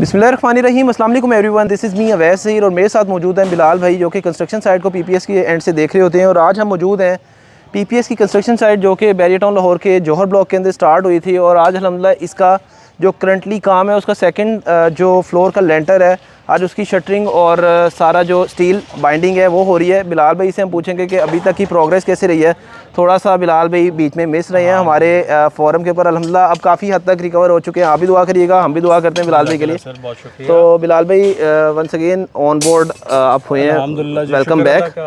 बिस्मिल्लाहिर्रहमानिर्रहीम, अस्सलाम वालेकुम everyone, this is me Awais Saeed और मेरे साथ मौजूद हैं बिलाल भाई जो कि कंस्ट्रक्शन साइट को पीपीएस की एंड से देख रहे होते हैं। और आज हम मौजूद हैं पीपीएस की कंस्ट्रक्शन साइट जो कि बैरियर टाउन लाहौर के जौहर ब्लॉक के अंदर स्टार्ट हुई थी। और आज अल्हम्दुलिल्लाह इसका जो करंटली काम है उसका सेकंड जो फ्लोर का लेंटर है, आज उसकी शटरिंग और सारा जो स्टील बाइंडिंग है वो हो रही है। बिलाल भाई से हम पूछेंगे कि अभी तक की प्रोग्रेस कैसे रही है। थोड़ा सा बिलाल भाई बीच में मिस रहे हैं हमारे फोरम के ऊपर। अल्हम्दुलिल्लाह अब काफ़ी हद तक रिकवर हो चुके हैं। आप भी दुआ करिएगा, हम भी दुआ करते हैं बिलाल भाई के लिए। सर बहुत शुक्रिया। तो बिलाल भाई वंस अगेन ऑन बोर्ड आप हुए हैं, वेलकम बैक।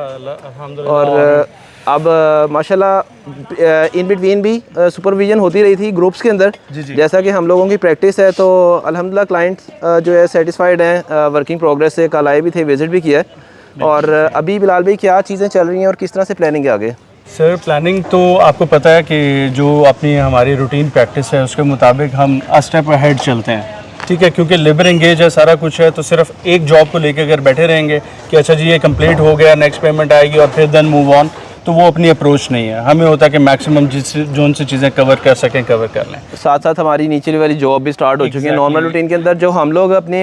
और अब माशाल्लाह इन बिटवीन भी सुपरविजन होती रही थी ग्रुप्स के अंदर, जैसा कि हम लोगों की प्रैक्टिस है। तो अल्हम्दुलिल्लाह क्लाइंट्स जो है सेटिस्फाइड हैं वर्किंग प्रोग्रेस से। कल आए भी थे, विजिट भी किया है। और अभी बिलाल भाई क्या चीज़ें चल रही हैं और किस तरह से प्लानिंग है आगे? सर प्लानिंग तो आपको पता है कि जो अपनी हमारी रूटीन प्रैक्टिस है उसके मुताबिक हम अ स्टेप अहेड चलते हैं, ठीक है। क्योंकि लेबर इंगेज है, सारा कुछ है, तो सिर्फ एक जॉब को लेकर अगर बैठे रहेंगे कि अच्छा जी ये कंप्लीट हो गया, नेक्स्ट पेमेंट आएगी और फिर देन मूव ऑन, तो वो अपनी अप्रोच नहीं है। हमें होता है कि मैक्सिमम जोन से चीज़ें कवर कर सकें कवर कर लें। साथ साथ हमारी नीचे वाली जॉब भी स्टार्ट हो चुकी है। नॉर्मल रूटीन के अंदर जो हम लोग अपने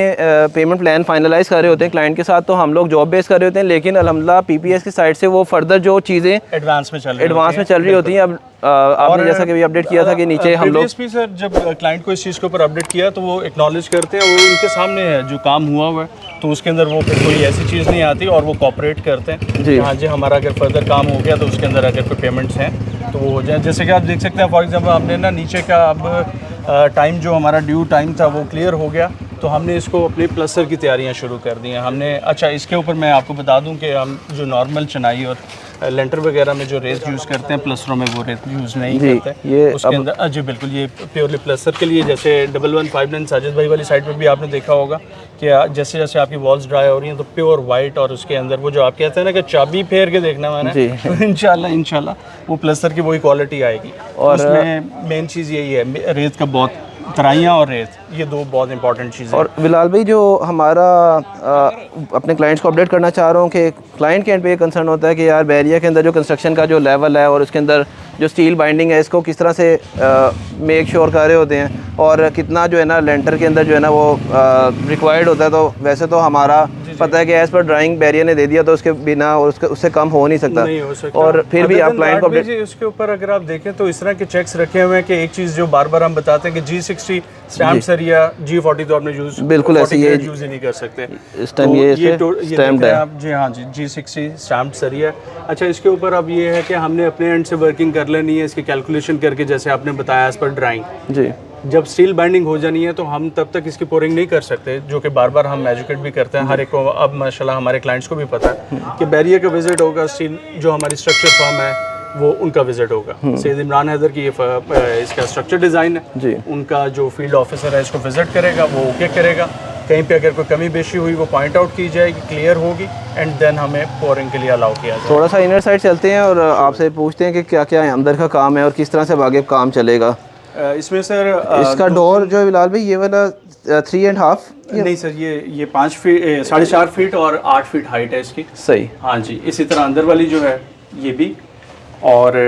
पेमेंट प्लान फाइनलाइज कर रहे होते हैं क्लाइंट के साथ, तो हम लोग जॉब बेस कर रहे होते हैं। लेकिन अल्हम्दुलिल्लाह पीपीएस की साइड से वो फर्दर जो चीज़ें एडवांस में चल रही होती हैं। अब आपने जैसा कि भी अपडेट किया था कि नीचे हम लोग भी सर जब क्लाइंट को इस चीज़ के ऊपर अपडेट किया तो वो एक्नॉलेज करते हैं, वो उनके सामने है जो काम हुआ हुआ है, तो उसके अंदर वो फिर कोई ऐसी चीज़ नहीं आती और वो कॉपरेट करते हैं जी। हाँ जी, हमारा अगर फर्दर काम हो गया तो उसके अंदर अगर कोई पेमेंट्स हैं तो वो हो जाए। जैसे कि आप देख सकते हैं फॉर एग्जांपल हमने ना नीचे का अब टाइम जो हमारा ड्यू टाइम था वो क्लियर हो गया, तो हमने इसको अपने प्लस्तर की तैयारियां शुरू कर दी हैं हमने। अच्छा, इसके ऊपर मैं आपको बता दूं कि हम जो नॉर्मल चनाई और लेंटर वगैरह में जो रेत यूज़ करते हैं प्लस्तरों में वो रेत यूज़ नहीं करते ये उसके अंदर। जी बिल्कुल, ये प्योरली प्लस्तर के लिए। जैसे 1159 साजिद भाई वाली साइड पे भी आपने देखा होगा कि जैसे जैसे आपकी वॉल्स ड्राई हो रही हैं तो प्योर वाइट, और उसके अंदर वो जो आप कहते हैं ना कि चाबी फेर के देखना मैंने, तो इंशाल्लाह वो प्लस्तर की वही क्वालिटी आएगी। और उसमें मेन चीज़ यही है, रेत का बहुत तराइयाँ और रेत, ये दो बहुत इंपॉर्टेंट चीज़ें। और बिलाल भाई जो हमारा अपने क्लाइंट्स को अपडेट करना चाह रहा हूँ कि क्लाइंट के एंड पे ये कंसर्न होता है कि यार बैरियर के अंदर जो कंस्ट्रक्शन का जो लेवल है और उसके अंदर जो स्टील बाइंडिंग है इसको किस तरह से मेक श्योर कर रहे होते हैं और कितना जो है ना लेंटर के अंदर जो है ना वो रिक्वायर्ड होता है। तो वैसे तो हमारा पता है कि एज पर ड्राइंग बैरियर ने दे दिया तो उसके बिना और उससे कम हो नहीं सकता। और फिर भी आप क्लाइंट को अपडेट उसके ऊपर अगर आप देखें तो इस तरह के चेक्स रखे हुए हैं कि एक चीज़ जो बार बार हम बताते हैं कि G60 स्टैम्प सरिया, G40 तो आपने यूज़ बिल्कुल ऐसे ये यूज़ ही नहीं कर सकते इस टाइम। ये स्टैम्प्ड है आप जी, हाँ जी, G60 स्टैम्प सरिया। अच्छा, इसके ऊपर अब ये है कि हमने अपने एंड से वर्किंग कर लेनी है, इसकी कैलकुलेशन करके जैसे आपने बताया एज पर ड्राइंग जी। जब स्टील बाइंडिंग हो जानी है तो हम तब तक इसकी पोरिंग नहीं कर सकते, जो कि बार बार हम एजुकेट भी करते हैं हर एक को। अब माशाल्लाह हमारे क्लाइंट्स को भी पता है कि बैरियर का विजिट होगा, स्टील जो हमारी स्ट्रक्चर फर्म है वो उनका विजिट होगा। सैयद इमरान हैदर की ये इसका स्ट्रक्चर डिज़ाइन है जी, उनका जो फील्ड ऑफिसर है इसको विजिट करेगा, वो ओके करेगा। कहीं पे अगर कोई कमी बेशी हुई वो पॉइंट आउट की जाएगी, क्लियर होगी, एंड देन हमें पोरिंग के लिए अलाउ किया जाए। थोड़ा सा इनर साइड चलते हैं और आपसे पूछते हैं कि क्या क्या अंदर का काम है और किस तरह से आगे काम चलेगा इसमें। सर इसका डोर जो है बिलाल भाई ये वाला 3.5 नहीं सर, ये 5 फीट 4.5 फीट और 8 फीट हाइट है इसकी। सही, हाँ जी। इसी तरह अंदर वाली जो है ये भी, और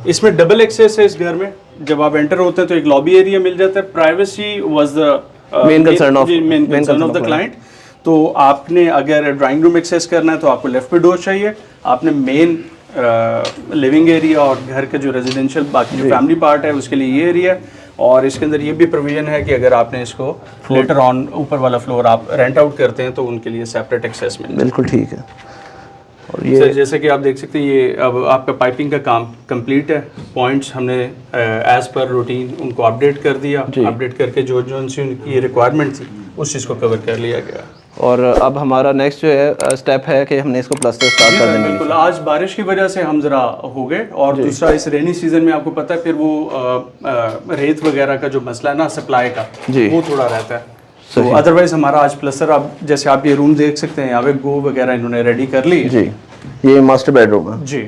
इसमें डबल एक्सेस है इस घर में। जब आप एंटर होते हैं तो एक लॉबी एरिया मिल जाता है। Privacy was the main concern of the client. तो आपने अगर ड्राइंग रूम एक्सेस करना है तो आपको लेफ्ट पे डोर चाहिए। आपने मेन लिविंग एरिया और घर का जो रेजिडेंशियल बाकी जो फैमिली पार्ट है उसके लिए ये एरिया है। और इसके अंदर ये भी प्रोविजन है कि अगर आपने इसको लेटर ऑन ऊपर वाला फ्लोर आप रेंट आउट करते हैं तो उनके लिए सेपरेट एक्सेस में। बिल्कुल ठीक है। और ये जैसे कि आप देख सकते हैं ये अब आपका पाइपिंग का काम कंप्लीट है। पॉइंट्स हमने एज पर रूटीन उनको अपडेट कर दिया, अपडेट करके जो जो उनकी रिक्वायरमेंट थी उस चीज़ को कवर कर लिया गया। और अब हमारा नेक्स्ट जो है स्टेप है कि हमने इसको प्लास्टर स्टार्ट कर देना। बिल्कुल, आज बारिश की वजह से हम ज़रा हो गए, और दूसरा इस रेनी सीजन में आपको पता है फिर वो रेत वगैरह का जो मसला है ना सप्लाई का, वो थोड़ा रहता है। तो अदरवाइज हमारा आज प्लस्तर, आप जैसे आप ये रूम देख सकते हैं यहाँ पे गो वगैरह इन्होंने रेडी कर ली जी। ये मास्टर बेडरूम है जी।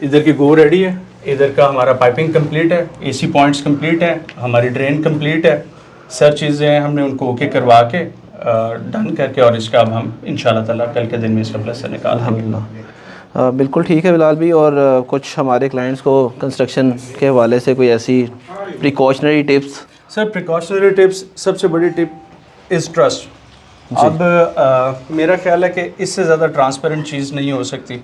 इधर की गो रेडी है, इधर का हमारा पाइपिंग कंप्लीट है, AC पॉइंट्स कंप्लीट है, हमारी ड्रेन कंप्लीट है। सब चीज़ें हमने उनको ओके करवा के डन करके, और इसका अब हम इंशाल्लाह ताला कल के दिन में इसका प्लस्तर निकाल देंगे। बिल्कुल ठीक है बिलाल भी। और कुछ हमारे क्लाइंट्स को कंस्ट्रक्शन के हवाले से कोई ऐसी precautionary tips? Sir precautionary tips, सबसे बड़ी टिप इज़ ट्रस्ट। अब मेरा ख्याल है कि इससे ज़्यादा ट्रांसपेरेंट चीज़ नहीं हो सकती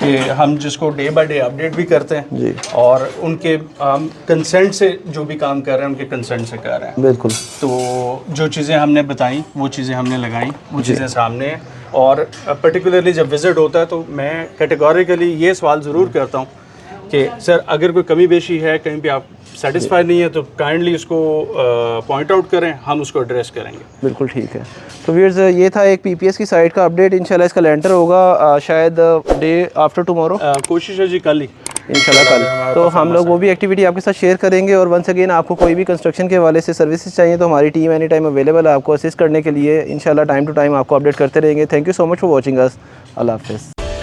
कि हम जिसको डे बाय डे अपडेट भी करते हैं जी। और उनके कंसेंट से जो भी काम कर रहे हैं उनके कंसेंट से कर रहे हैं। बिल्कुल। तो जो चीज़ें हमने बताई वो चीज़ें हमने लगाई, वो चीज़ें सामने हैं। और पर्टिकुलरली जब विज़िट होता है तो मैं कैटेगोरिकली ये सवाल ज़रूर करता हूँ कि सर अगर कोई कमी बेशी है, कहीं पे आप सेटिस्फाई नहीं है तो काइंडली उसको पॉइंट आउट करें, हम उसको एड्रेस करेंगे। बिल्कुल ठीक है। तो व्यूअर्स ये था एक पीपीएस की साइट का अपडेट। इंशाल्लाह इसका लेंटर होगा शायद डे आफ्टर टुमारो, कोशिश है जी कल ही इंशाल्लाह कल। तो हम लोग वो भी एक्टिविटी आपके साथ शेयर करेंगे। और वंस अगेन आपको कोई भी कंस्ट्रक्शन के हवाले से सर्विसेज चाहिए तो हमारी टीम एनी टाइम अवेलेबल है आपको असिस्ट करने के लिए। इंशाल्लाह टाइम टू टाइम आपको अपडेट करते रहेंगे। Thank you so much for watching us. अल्लाह हाफ़िज़।